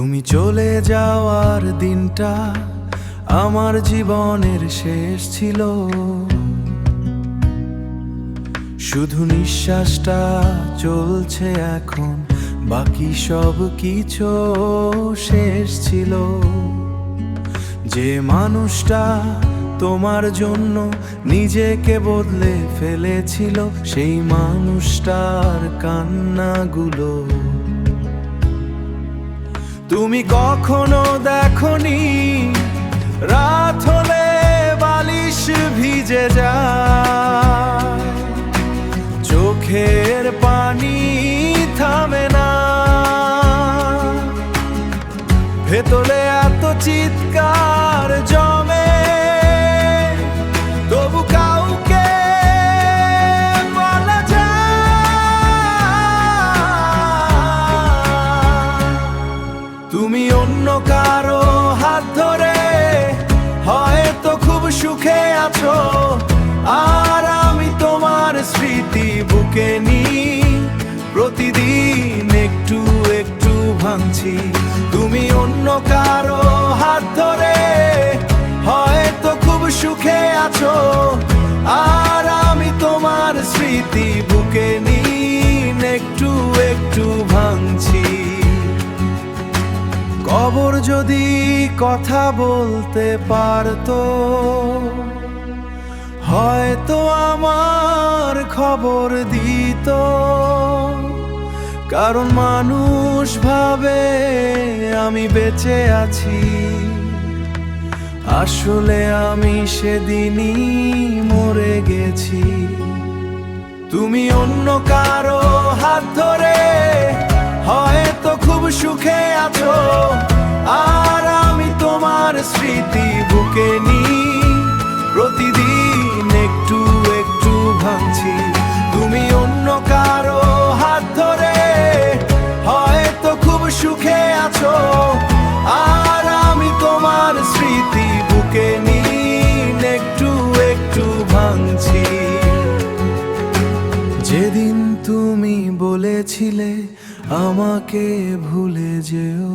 তুমি চলে যাওয়ার দিনটা আমার জীবনের শেষ ছিল। শুধু নিঃশ্বাসটা চলছে এখন, বাকি সব কিছু শেষ ছিল। যে মানুষটা তোমার জন্য নিজেকে বদলে ফেলেছিল, সেই মানুষটার কান্নাগুলো তুমি কখনো দেখোনি। রাত হলে বালিশ ভিজে যায়, চোখের পানি থামে না, ভেতরে এত চিৎকার জমে, তবু কাউকে বলা যায়। তুমি অন্য কারো হাত ধরে হয়তো খুব সুখে আছো, আর আমি তোমার স্মৃতি বুকে নিয়ে প্রতিদিন একটু একটু ভাঙছি। তুমি অন্য কারো হাত ধরে হয়তো খুব সুখে আছো, আর আমি তোমার স্মৃতি বুকে নিয়ে একটু একটু ভাঙছি। কবর যদি কথা বলতে পারতো, হয়তো আমার খবর দিত। কারণ মানুষ ভাবে আমি বেঁচে আছি, আসলে আমি সেদিনই মরে গেছি। তুমি অন্য কারো হাত ধরে হয়তো খুব সুখে আছো, আর আমি তোমার স্মৃতি বুকে নিয়ে প্রতিদিন একটু একটু ভাঙছি। তুমি অন্য কারো হাত ধরে হয়তো খুব সুখে আছো, আর আমি তোমার স্মৃতি বুকে নিয়ে একটু একটু ভাঙছি। যেদিন তুমি বলেছিলে আমাকে ভুলে যেও।